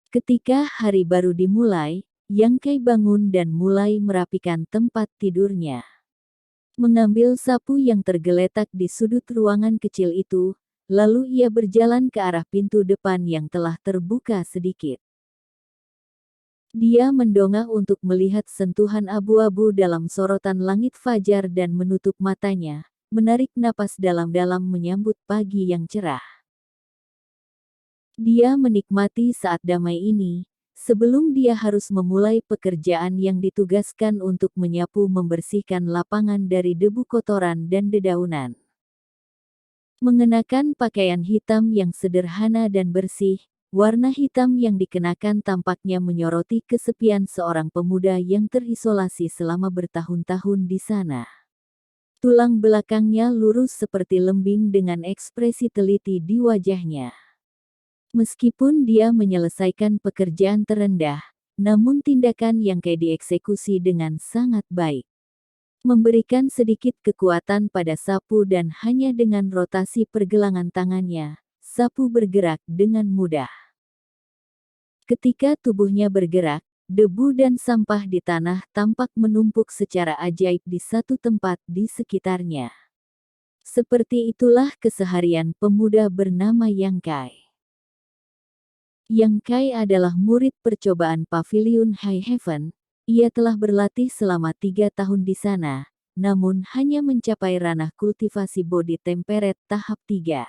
Ketika hari baru dimulai, Yang Kai bangun dan mulai merapikan tempat tidurnya. Mengambil sapu yang tergeletak di sudut ruangan kecil itu, lalu ia berjalan ke arah pintu depan yang telah terbuka sedikit. Dia mendongak untuk melihat sentuhan abu-abu dalam sorotan langit fajar dan menutup matanya, menarik napas dalam-dalam menyambut pagi yang cerah. Dia menikmati saat damai ini, sebelum dia harus memulai pekerjaan yang ditugaskan untuk menyapu membersihkan lapangan dari debu kotoran dan dedaunan. Mengenakan pakaian hitam yang sederhana dan bersih, warna hitam yang dikenakan tampaknya menyoroti kesepian seorang pemuda yang terisolasi selama bertahun-tahun di sana. Tulang belakangnya lurus seperti lembing dengan ekspresi teliti di wajahnya. Meskipun dia menyelesaikan pekerjaan terendah, namun tindakan Yang Kai dieksekusi dengan sangat baik. Memberikan sedikit kekuatan pada sapu dan hanya dengan rotasi pergelangan tangannya, sapu bergerak dengan mudah. Ketika tubuhnya bergerak, debu dan sampah di tanah tampak menumpuk secara ajaib di satu tempat di sekitarnya. Seperti itulah keseharian pemuda bernama Yang Kai. Yang Kai adalah murid percobaan Paviliun High Heaven. Ia telah berlatih selama 3 tahun di sana, namun hanya mencapai ranah kultivasi body temperate tahap 3.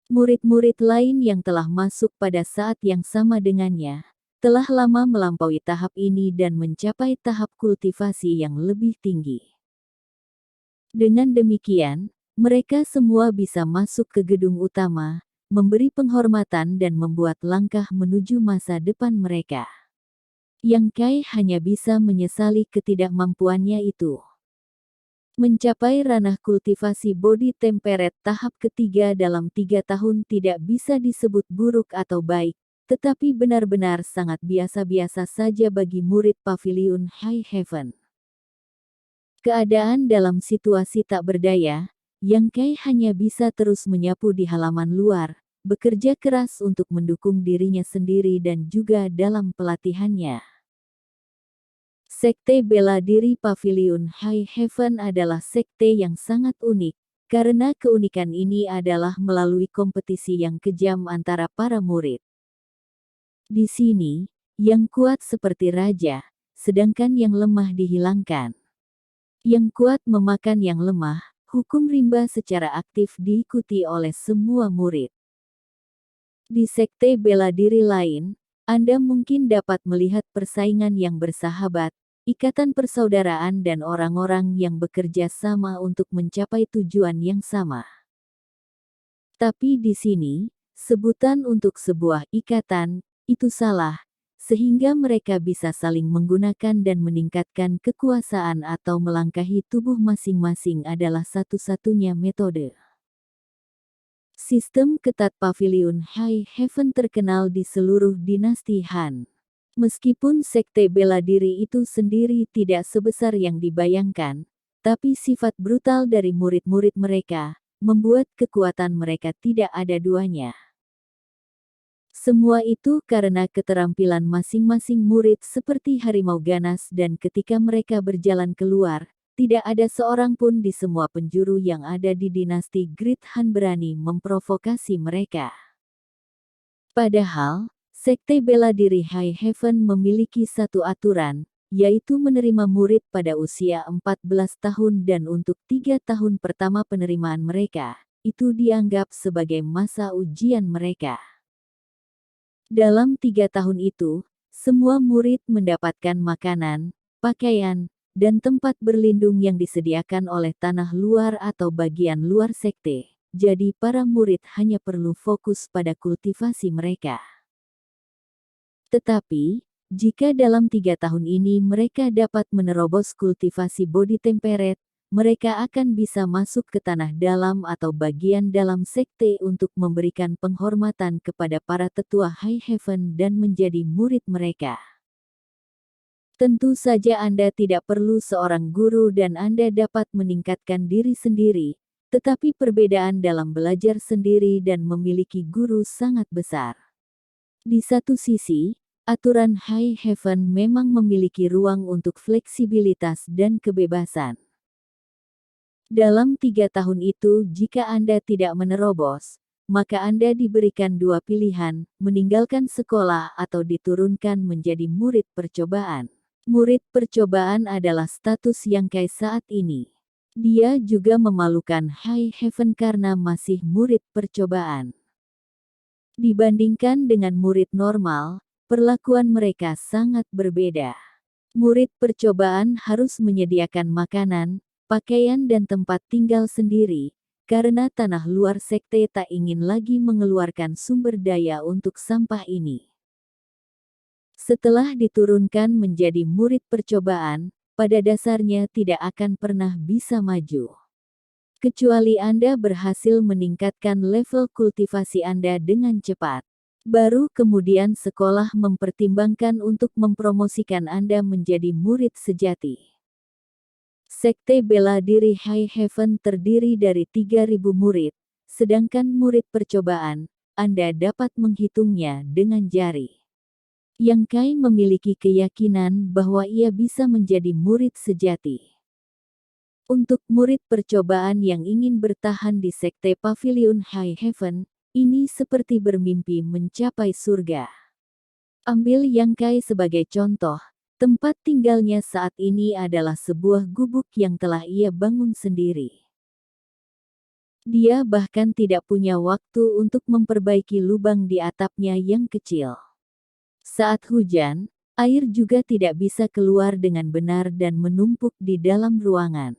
Murid-murid lain yang telah masuk pada saat yang sama dengannya, telah lama melampaui tahap ini dan mencapai tahap kultivasi yang lebih tinggi. Dengan demikian, mereka semua bisa masuk ke gedung utama, memberi penghormatan dan membuat langkah menuju masa depan mereka. Yang Kai hanya bisa menyesali ketidakmampuannya itu. Mencapai ranah kultivasi body temperate tahap ketiga dalam 3 tahun tidak bisa disebut buruk atau baik, tetapi benar-benar sangat biasa-biasa saja bagi murid Paviliun High Heaven. Keadaan dalam situasi tak berdaya, Yang Kai hanya bisa terus menyapu di halaman luar, bekerja keras untuk mendukung dirinya sendiri dan juga dalam pelatihannya. Sekte bela diri Paviliun High Heaven adalah sekte yang sangat unik, karena keunikan ini adalah melalui kompetisi yang kejam antara para murid. Di sini, yang kuat seperti raja, sedangkan yang lemah dihilangkan. Yang kuat memakan yang lemah. Hukum rimba secara aktif diikuti oleh semua murid. Di sekte bela diri lain, Anda mungkin dapat melihat persaingan yang bersahabat, ikatan persaudaraan dan orang-orang yang bekerja sama untuk mencapai tujuan yang sama. Tapi di sini, sebutan untuk sebuah ikatan, itu salah, sehingga mereka bisa saling menggunakan dan meningkatkan kekuasaan atau melangkahi tubuh masing-masing adalah satu-satunya metode. Sistem ketat Paviliun High Heaven terkenal di seluruh dinasti Han. Meskipun sekte bela diri itu sendiri tidak sebesar yang dibayangkan, tapi sifat brutal dari murid-murid mereka, membuat kekuatan mereka tidak ada duanya. Semua itu karena keterampilan masing-masing murid seperti harimau ganas dan ketika mereka berjalan keluar, tidak ada seorang pun di semua penjuru yang ada di dinasti Great Han berani memprovokasi mereka. Padahal, sekte bela diri High Heaven memiliki satu aturan, yaitu menerima murid pada usia 14 tahun dan untuk 3 tahun pertama penerimaan mereka, itu dianggap sebagai masa ujian mereka. Dalam 3 tahun itu, semua murid mendapatkan makanan, pakaian, dan tempat berlindung yang disediakan oleh tanah luar atau bagian luar sekte. Jadi para murid hanya perlu fokus pada kultivasi mereka. Tetapi, jika dalam 3 tahun ini mereka dapat menerobos kultivasi body temperate, mereka akan bisa masuk ke tanah dalam atau bagian dalam sekte untuk memberikan penghormatan kepada para tetua High Heaven dan menjadi murid mereka. Tentu saja Anda tidak perlu seorang guru dan Anda dapat meningkatkan diri sendiri, tetapi perbedaan dalam belajar sendiri dan memiliki guru sangat besar. Di satu sisi, aturan High Heaven memang memiliki ruang untuk fleksibilitas dan kebebasan. Dalam 3 tahun itu jika Anda tidak menerobos, maka Anda diberikan dua pilihan, meninggalkan sekolah atau diturunkan menjadi murid percobaan. Murid percobaan adalah status Yang Kai saat ini. Dia juga memalukan High Heaven karena masih murid percobaan. Dibandingkan dengan murid normal, perlakuan mereka sangat berbeda. Murid percobaan harus menyediakan makanan, pakaian dan tempat tinggal sendiri, karena tanah luar sekte tak ingin lagi mengeluarkan sumber daya untuk sampah ini. Setelah diturunkan menjadi murid percobaan, pada dasarnya tidak akan pernah bisa maju. Kecuali Anda berhasil meningkatkan level kultivasi Anda dengan cepat. Baru kemudian sekolah mempertimbangkan untuk mempromosikan Anda menjadi murid sejati. Sekte bela diri High Heaven terdiri dari 3.000 murid, sedangkan murid percobaan, Anda dapat menghitungnya dengan jari. Yang Kai memiliki keyakinan bahwa ia bisa menjadi murid sejati. Untuk murid percobaan yang ingin bertahan di sekte Pavilion High Heaven, ini seperti bermimpi mencapai surga. Ambil Yang Kai sebagai contoh, tempat tinggalnya saat ini adalah sebuah gubuk yang telah ia bangun sendiri. Dia bahkan tidak punya waktu untuk memperbaiki lubang di atapnya yang kecil. Saat hujan, air juga tidak bisa keluar dengan benar dan menumpuk di dalam ruangan.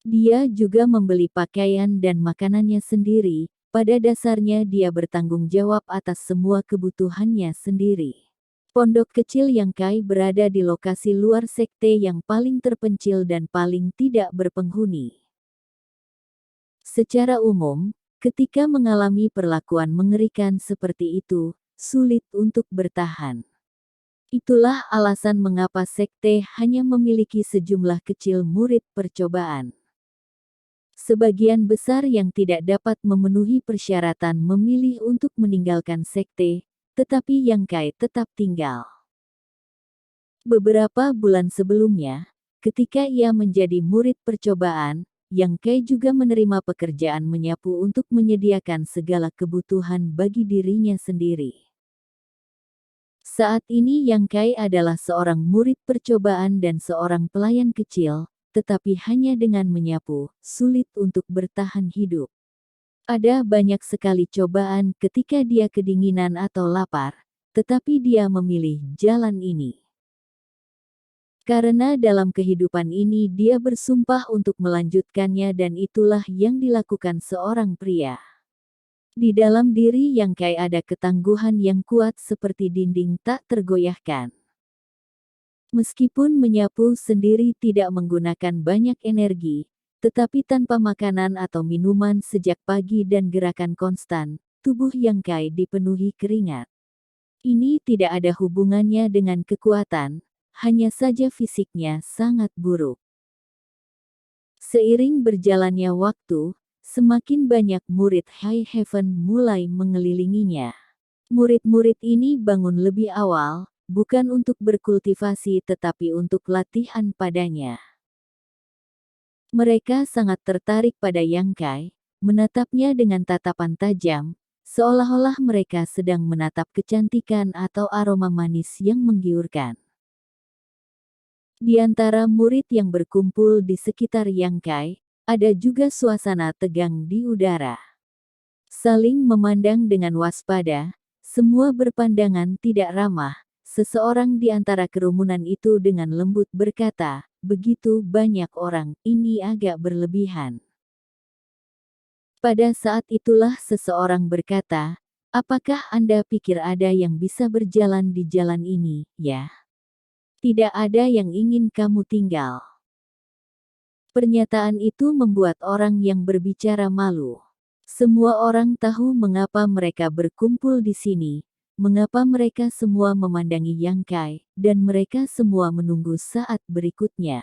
Dia juga membeli pakaian dan makanannya sendiri, pada dasarnya dia bertanggung jawab atas semua kebutuhannya sendiri. Pondok kecil Yang Kai berada di lokasi luar sekte yang paling terpencil dan paling tidak berpenghuni. Secara umum, ketika mengalami perlakuan mengerikan seperti itu, sulit untuk bertahan. Itulah alasan mengapa sekte hanya memiliki sejumlah kecil murid percobaan. Sebagian besar yang tidak dapat memenuhi persyaratan memilih untuk meninggalkan sekte, tetapi Yang Kai tetap tinggal. Beberapa bulan sebelumnya, ketika ia menjadi murid percobaan, Yang Kai juga menerima pekerjaan menyapu untuk menyediakan segala kebutuhan bagi dirinya sendiri. Saat ini Yang Kai adalah seorang murid percobaan dan seorang pelayan kecil, tetapi hanya dengan menyapu, sulit untuk bertahan hidup. Ada banyak sekali cobaan ketika dia kedinginan atau lapar, tetapi dia memilih jalan ini. Karena dalam kehidupan ini dia bersumpah untuk melanjutkannya dan itulah yang dilakukan seorang pria. Di dalam diri Yang Kai ada ketangguhan yang kuat seperti dinding tak tergoyahkan. Meskipun menyapu sendiri tidak menggunakan banyak energi, tetapi tanpa makanan atau minuman sejak pagi dan gerakan konstan, tubuh Yang Kai dipenuhi keringat. Ini tidak ada hubungannya dengan kekuatan, hanya saja fisiknya sangat buruk. Seiring berjalannya waktu, semakin banyak murid High Heaven mulai mengelilinginya. Murid-murid ini bangun lebih awal, bukan untuk berkultivasi tetapi untuk latihan padanya. Mereka sangat tertarik pada Yang Kai, menatapnya dengan tatapan tajam, seolah-olah mereka sedang menatap kecantikan atau aroma manis yang menggiurkan. Di antara murid yang berkumpul di sekitar Yang Kai, ada juga suasana tegang di udara. Saling memandang dengan waspada, semua berpandangan tidak ramah. Seseorang di antara kerumunan itu dengan lembut berkata, "Begitu banyak orang, ini agak berlebihan." Pada saat itulah seseorang berkata, "Apakah Anda pikir ada yang bisa berjalan di jalan ini, ya? Tidak ada yang ingin kamu tinggal." Pernyataan itu membuat orang yang berbicara malu. Semua orang tahu mengapa mereka berkumpul di sini. Mengapa mereka semua memandangi Yang Kai, dan mereka semua menunggu saat berikutnya.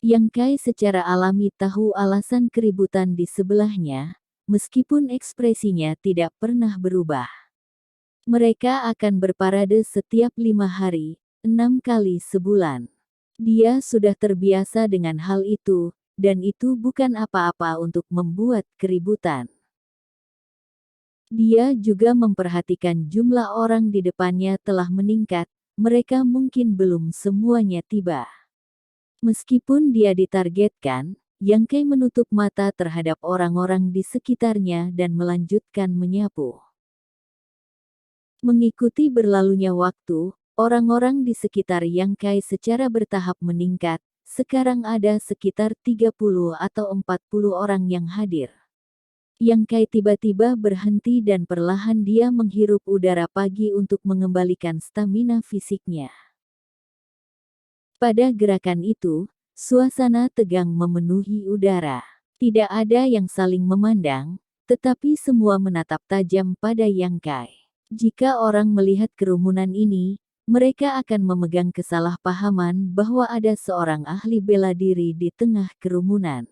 Yang Kai secara alami tahu alasan keributan di sebelahnya, meskipun ekspresinya tidak pernah berubah. Mereka akan berparade setiap 5 hari, 6 kali sebulan. Dia sudah terbiasa dengan hal itu, dan itu bukan apa-apa untuk membuat keributan. Dia juga memperhatikan jumlah orang di depannya telah meningkat, mereka mungkin belum semuanya tiba. Meskipun dia ditargetkan, Yang Kai menutup mata terhadap orang-orang di sekitarnya dan melanjutkan menyapu. Mengikuti berlalunya waktu, orang-orang di sekitar Yang Kai secara bertahap meningkat, sekarang ada sekitar 30 atau 40 orang yang hadir. Yang Kai tiba-tiba berhenti dan perlahan dia menghirup udara pagi untuk mengembalikan stamina fisiknya. Pada gerakan itu, suasana tegang memenuhi udara. Tidak ada yang saling memandang, tetapi semua menatap tajam pada Yang Kai. Jika orang melihat kerumunan ini, mereka akan memegang kesalahpahaman bahwa ada seorang ahli bela diri di tengah kerumunan.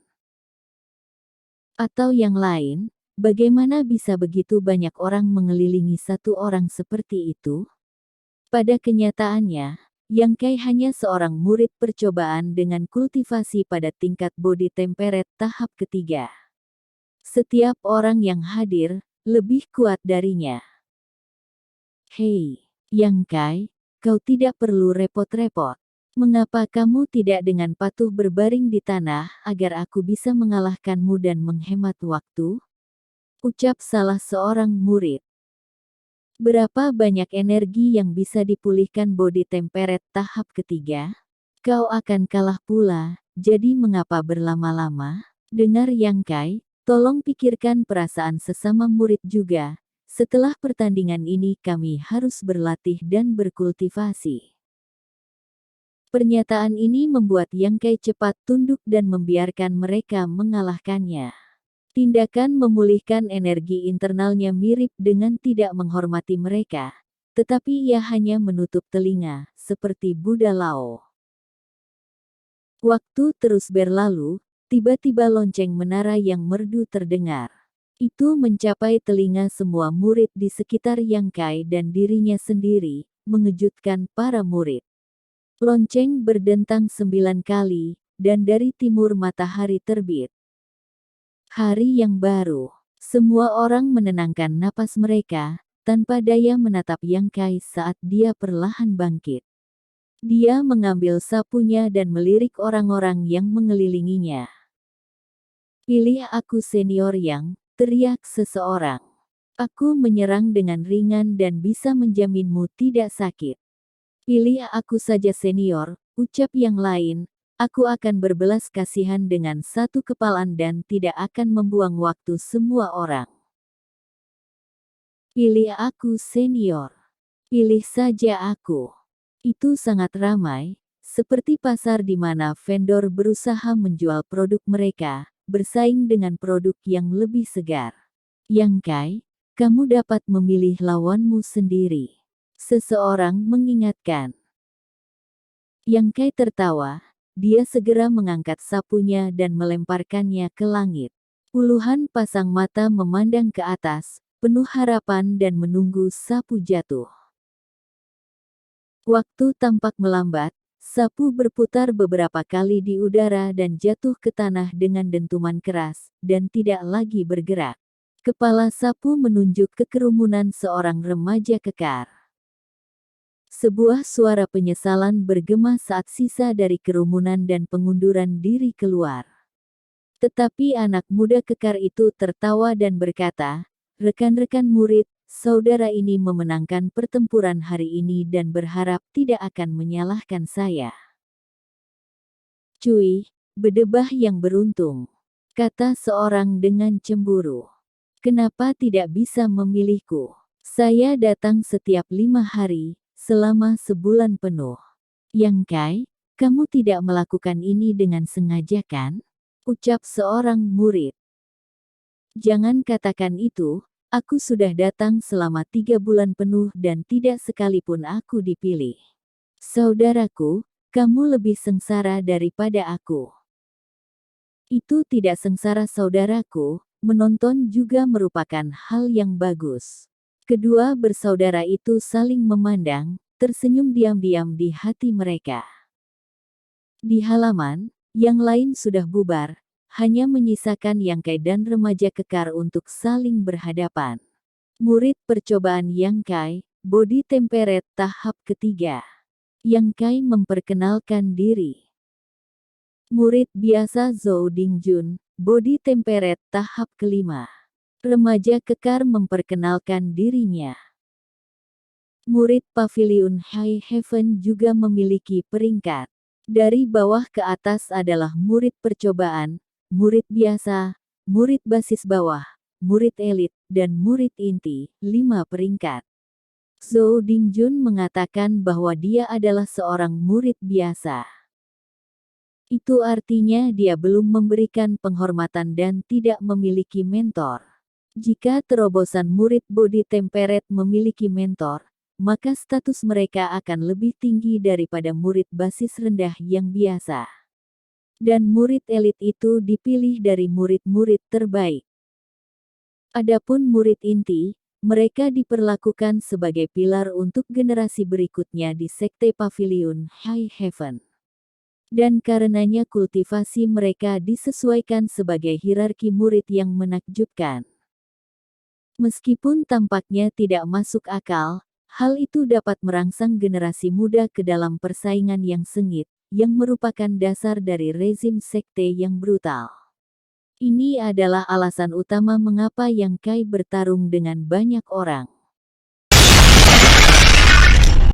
Atau yang lain, bagaimana bisa begitu banyak orang mengelilingi satu orang seperti itu? Pada kenyataannya, Yang Kai hanya seorang murid percobaan dengan kultivasi pada tingkat body temperate tahap ketiga. Setiap orang yang hadir, lebih kuat darinya. Hei, Yang Kai, kau tidak perlu repot-repot. Mengapa kamu tidak dengan patuh berbaring di tanah agar aku bisa mengalahkanmu dan menghemat waktu? Ucap salah seorang murid. Berapa banyak energi yang bisa dipulihkan body temperate tahap ketiga? Kau akan kalah pula, jadi mengapa berlama-lama? Dengar Yang Kai, tolong pikirkan perasaan sesama murid juga. Setelah pertandingan ini kami harus berlatih dan berkultivasi. Pernyataan ini membuat Yang Kai cepat tunduk dan membiarkan mereka mengalahkannya. Tindakan memulihkan energi internalnya mirip dengan tidak menghormati mereka, tetapi ia hanya menutup telinga, seperti Buddha Lao. Waktu terus berlalu, tiba-tiba lonceng menara yang merdu terdengar. Itu mencapai telinga semua murid di sekitar Yang Kai dan dirinya sendiri, mengejutkan para murid. Lonceng berdentang 9 kali, dan dari timur matahari terbit. Hari yang baru. Semua orang menenangkan napas mereka, tanpa daya menatap Yang Kai saat dia perlahan bangkit. Dia mengambil sapunya dan melirik orang-orang yang mengelilinginya. Pilih aku senior Yang, teriak seseorang. Aku menyerang dengan ringan dan bisa menjaminmu tidak sakit. Pilih aku saja senior, ucap yang lain. Aku akan berbelas kasihan dengan satu kepalan dan tidak akan membuang waktu semua orang. Pilih aku senior. Pilih saja aku. Itu sangat ramai, seperti pasar di mana vendor berusaha menjual produk mereka, bersaing dengan produk yang lebih segar. Yang Kai, kamu dapat memilih lawanmu sendiri. Seseorang mengingatkan. Yang Kai tertawa. Dia segera mengangkat sapunya dan melemparkannya ke langit. Puluhan pasang mata memandang ke atas, penuh harapan dan menunggu sapu jatuh. Waktu tampak melambat, sapu berputar beberapa kali di udara dan jatuh ke tanah dengan dentuman keras, dan tidak lagi bergerak. Kepala sapu menunjuk ke kerumunan seorang remaja kekar. Sebuah suara penyesalan bergema saat sisa dari kerumunan dan pengunduran diri keluar. Tetapi anak muda kekar itu tertawa dan berkata, "Rekan-rekan murid, saudara ini memenangkan pertempuran hari ini dan berharap tidak akan menyalahkan saya." "Cuy, bedebah yang beruntung," kata seorang dengan cemburu. "Kenapa tidak bisa memilihku? Saya datang setiap 5 hari. Selama sebulan penuh." "Yang Kai, kamu tidak melakukan ini dengan sengaja kan?" ucap seorang murid. "Jangan katakan itu, aku sudah datang selama 3 bulan penuh dan tidak sekalipun aku dipilih. Saudaraku, kamu lebih sengsara daripada aku." "Itu tidak sengsara saudaraku, menonton juga merupakan hal yang bagus. Kedua bersaudara itu saling memandang, tersenyum diam-diam di hati mereka. Di halaman, yang lain sudah bubar, hanya menyisakan Yang Kai dan remaja kekar untuk saling berhadapan. Murid percobaan Yang Kai, Body Temperate tahap ketiga. Yang Kai memperkenalkan diri. Murid biasa Zhou Dingjun, Body Temperate tahap kelima. Remaja kekar memperkenalkan dirinya. Murid Pavilion High Heaven juga memiliki peringkat. Dari bawah ke atas adalah murid percobaan, murid biasa, murid basis bawah, murid elit, dan murid inti, 5 peringkat. Zhou Dingjun mengatakan bahwa dia adalah seorang murid biasa. Itu artinya dia belum memberikan penghormatan dan tidak memiliki mentor. Jika terobosan murid Body Temperate memiliki mentor, maka status mereka akan lebih tinggi daripada murid basis rendah yang biasa. Dan murid elit itu dipilih dari murid-murid terbaik. Adapun murid inti, mereka diperlakukan sebagai pilar untuk generasi berikutnya di Sekte Pavilion High Heaven. Dan karenanya kultivasi mereka disesuaikan sebagai hierarki murid yang menakjubkan. Meskipun tampaknya tidak masuk akal, hal itu dapat merangsang generasi muda ke dalam persaingan yang sengit, yang merupakan dasar dari rezim sekte yang brutal. Ini adalah alasan utama mengapa Yang Kai bertarung dengan banyak orang.